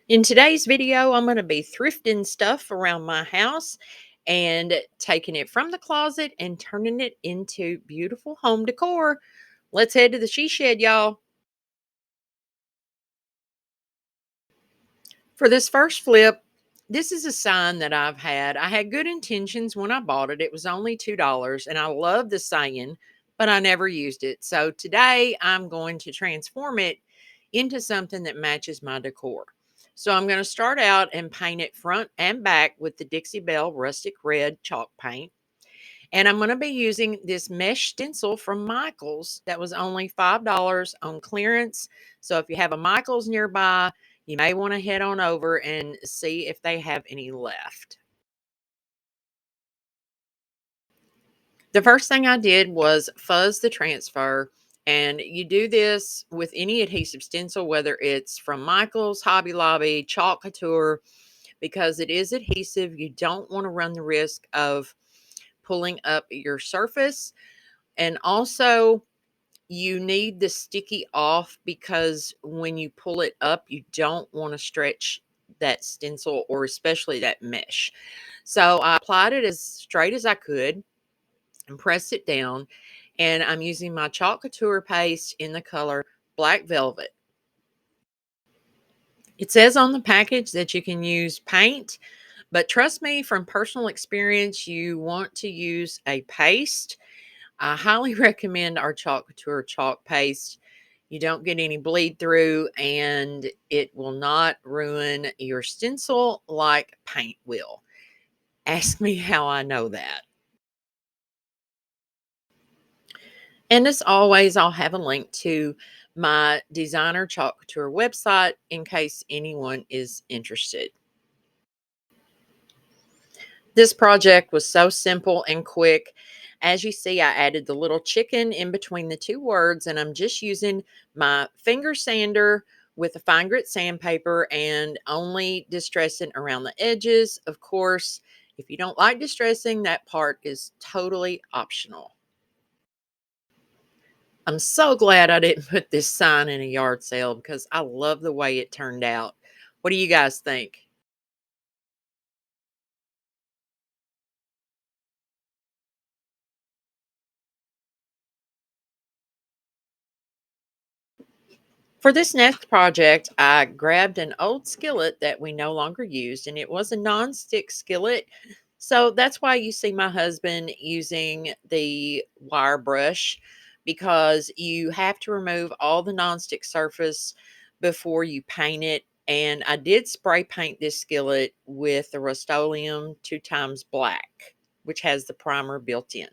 In today's video, I'm going to be thrifting stuff around my house and taking it from the closet and turning it into beautiful home decor. Let's head to the she shed, y'all. For this first flip, this is a sign that I've had. I had good intentions when I bought it. It was only $2 and I love the saying, but I never used it. So today I'm going to transform it into something that matches my decor. So I'm going to start out and paint it front and back with the Dixie Belle Rustic Red chalk paint. And I'm going to be using this mesh stencil from Michael's that was only $5 on clearance. So if you have a Michael's nearby, you may want to head on over and see if they have any left. The first thing I did was fuzz the transfer. And you do this with any adhesive stencil, whether it's from Michael's, Hobby Lobby, Chalk Couture, because it is adhesive. You don't want to run the risk of pulling up your surface. And also, you need the sticky off because when you pull it up, you don't want to stretch that stencil or especially that mesh. So I applied it as straight as I could and pressed it down. And I'm using my Chalk Couture paste in the color Black Velvet. It says on the package that you can use paint, but trust me, from personal experience, you want to use a paste. I highly recommend our Chalk Couture chalk paste. You don't get any bleed through and it will not ruin your stencil like paint will. Ask me how I know that. And as always, I'll have a link to my designer Chalk Couture website in case anyone is interested. This project was so simple and quick. As you see, I added the little chicken in between the two words, and I'm just using my finger sander with a fine grit sandpaper and only distressing around the edges. Of course, if you don't like distressing, that part is totally optional. I'm so glad I didn't put this sign in a yard sale because I love the way it turned out. What do you guys think? For this next project, I grabbed an old skillet that we no longer used, and it was a non-stick skillet. So that's why you see my husband using the wire brush because you have to remove all the non-stick surface before you paint it. And I did spray paint this skillet with the Rust-Oleum 2x black, which has the primer built in.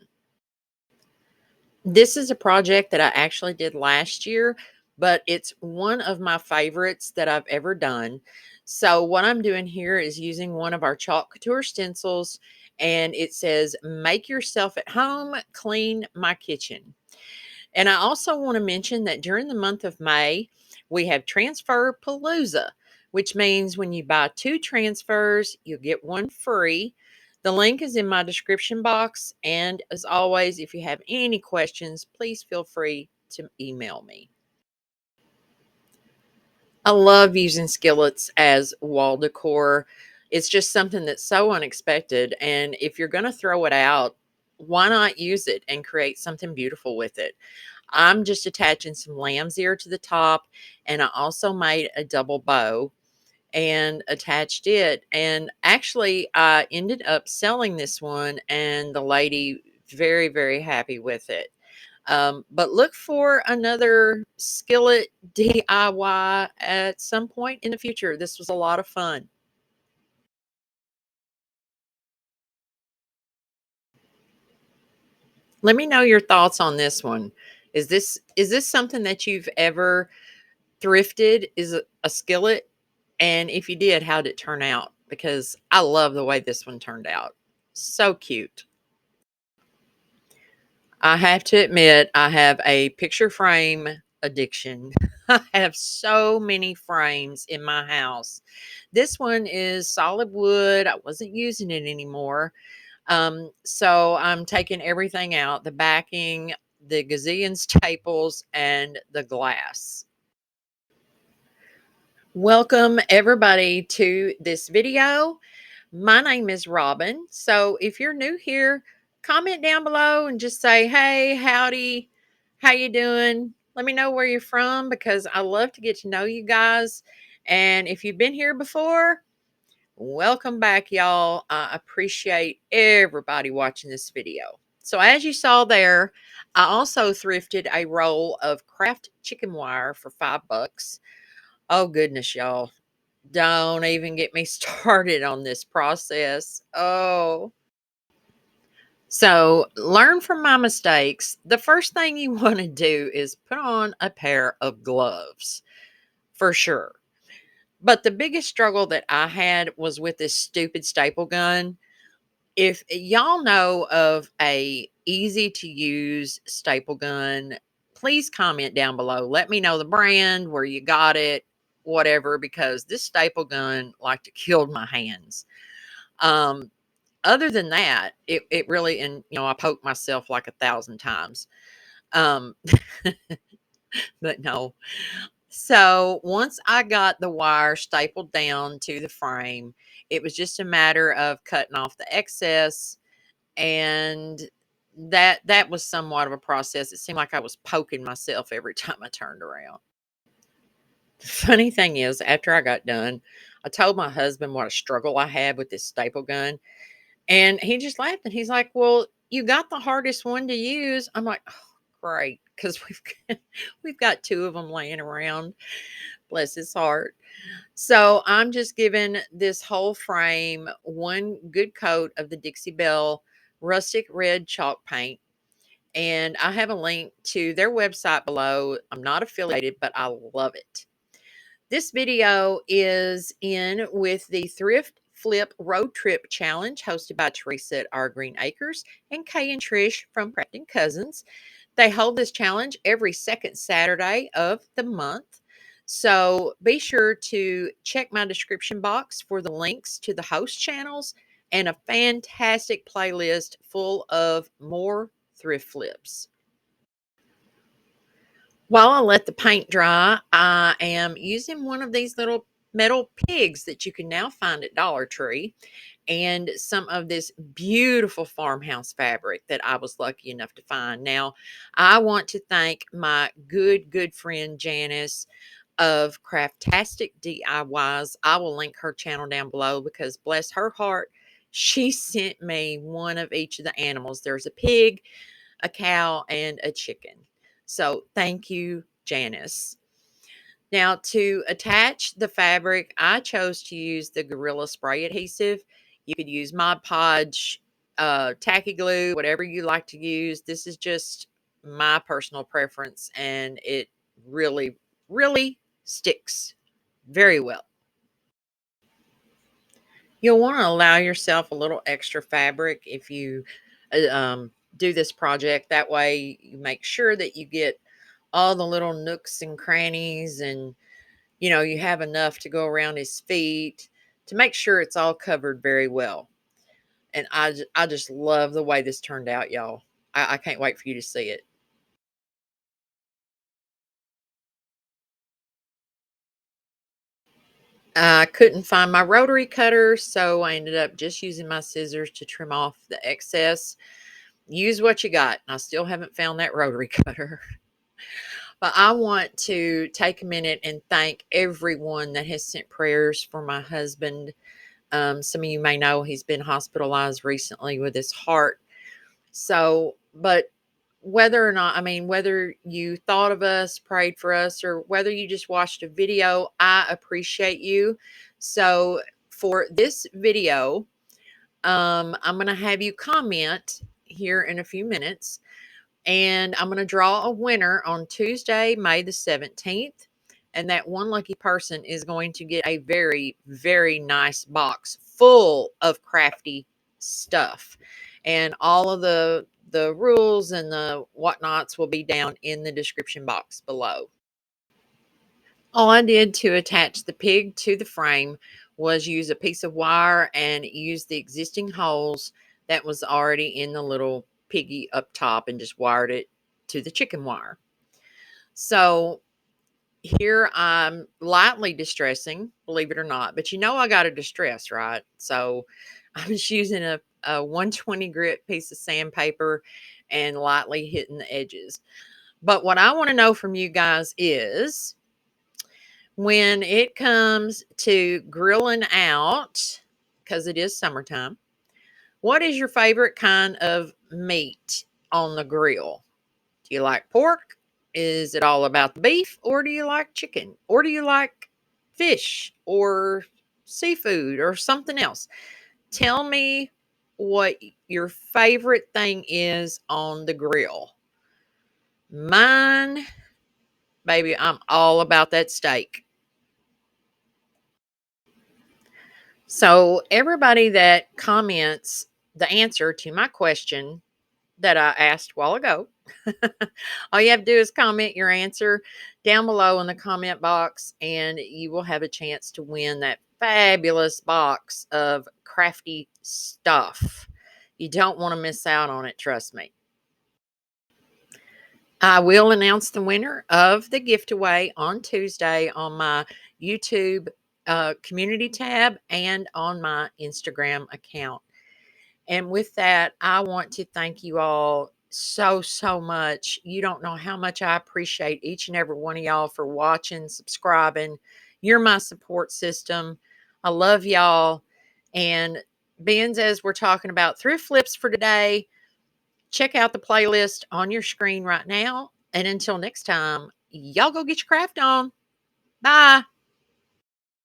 This is a project that I actually did last year, but it's one of my favorites that I've ever done. So what I'm doing here is using one of our Chalk Couture stencils, and it says, "Make yourself at home, clean my kitchen." And I also want to mention that during the month of May, we have Transfer Palooza, which means when you buy two transfers, you'll get one free. The link is in my description box. And as always, if you have any questions, please feel free to email me. I love using skillets as wall decor. It's just something that's so unexpected. And if you're going to throw it out, why not use it and create something beautiful with it? I'm just attaching some lamb's ear to the top, and I also made a double bow and attached it. And actually, I ended up selling this one, and the lady very, very happy with it. But look for another skillet DIY at some point in the future. This was a lot of fun. Let me know your thoughts on this one. Is this something that you've ever thrifted? Is it a skillet? And if you did, how did it turn out? Because I love the way this one turned out. So cute. I have to admit, I have a picture frame addiction. I have so many frames in my house. This one is solid wood. I wasn't using it anymore. So I'm taking everything out, the backing, the gazillion staples, and the glass. Welcome everybody to this video. My name is Robin. So if you're new here, comment down below and just say, hey, howdy, how you doing? Let me know where you're from because I love to get to know you guys. And if you've been here before, welcome back, y'all. I appreciate everybody watching this video. So as you saw there, I also thrifted a roll of craft chicken wire for $5. Oh goodness, y'all. Don't even get me started on this process. Oh. So, learn from my mistakes. The first thing you want to do is put on a pair of gloves for sure. But the biggest struggle that I had was with this stupid staple gun. If y'all know of a easy to use staple gun, please comment down below. Let me know the brand, where you got it, whatever, because this staple gun like to killed my hands. Um, Other than that, it really, and I poked myself like 1,000 times. Um, but no. So once I got the wire stapled down to the frame, it was just a matter of cutting off the excess, and that was somewhat of a process. It seemed like I was poking myself every time I turned around. The funny thing is, after I got done, I told my husband what a struggle I had with this staple gun, and he just laughed and he's like, "Well, you got the hardest one to use." I'm like, "Oh, great," because we've got two of them laying around. Bless his heart. So I'm just giving this whole frame one good coat of the Dixie Belle rustic red chalk paint. And I have a link to their website below. I'm not affiliated, but I love it. This video is in with the Thrift Flip Road Trip Challenge hosted by Teresa at Our Green Acres and Kay and Trish from Crafting Cousins. They hold this challenge every second Saturday of the month. So be sure to check my description box for the links to the host channels and a fantastic playlist full of more thrift flips. While I let the paint dry, I am using one of these little metal pigs that you can now find at Dollar Tree and some of this beautiful farmhouse fabric that I was lucky enough to find. Now, I want to thank my good friend Janice of Craftastic DIYs. I will link her channel down below because bless her heart, she sent me one of each of the animals. There's a pig, a cow, and a chicken. So thank you, Janice. Now, to attach the fabric, I chose to use the Gorilla Spray adhesive. You could use Mod Podge, tacky glue, whatever you like to use. This is just my personal preference, and it really sticks very well. You'll want to allow yourself a little extra fabric if you do this project. That way, you make sure that you get all the little nooks and crannies, and you have enough to go around his feet to make sure it's all covered very well. And I just love the way this turned out, y'all. I can't wait for you to see it. I couldn't find my rotary cutter, so I ended up just using my scissors to trim off the excess. Use what you got. I still haven't found that rotary cutter. But I want to take a minute and thank everyone that has sent prayers for my husband. Some of you may know he's been hospitalized recently with his heart. So, but whether or not, I mean, whether you thought of us, prayed for us, or whether you just watched a video, I appreciate you. So, for this video, I'm going to have you comment here in a few minutes, and I'm going to draw a winner on Tuesday, May the 17th. And that one lucky person is going to get a very nice box full of crafty stuff. And all of the rules and the whatnots will be down in the description box below. All I did to attach the pig to the frame was use a piece of wire and use the existing holes that was already in the little piggy up top and just wired it to the chicken wire. So Here I'm lightly distressing, believe it or not, but you know I got to distress, right? So I'm just using a 120 grit piece of sandpaper and lightly hitting the edges. But what I want to know from you guys is when it comes to grilling out, because it is summertime, what is your favorite kind of meat on the grill? Do you like pork? Is it all about the beef? Or do you like chicken? Or do you like fish or seafood or something else? Tell me what your favorite thing is on the grill. Mine, baby, I'm all about that steak. So, everybody that comments the answer to my question that I asked a while ago, all you have to do is comment your answer down below in the comment box, and you will have a chance to win that fabulous box of crafty stuff. You don't want to miss out on it, trust me. I will announce the winner of the gift away on Tuesday on my YouTube community tab and on my Instagram account. And with that, I want to thank you all so, so much. You don't know how much I appreciate each and every one of y'all for watching, subscribing. You're my support system. I love y'all. And being as we're talking about thrift flips for today, check out the playlist on your screen right now. And until next time, y'all go get your craft on. Bye.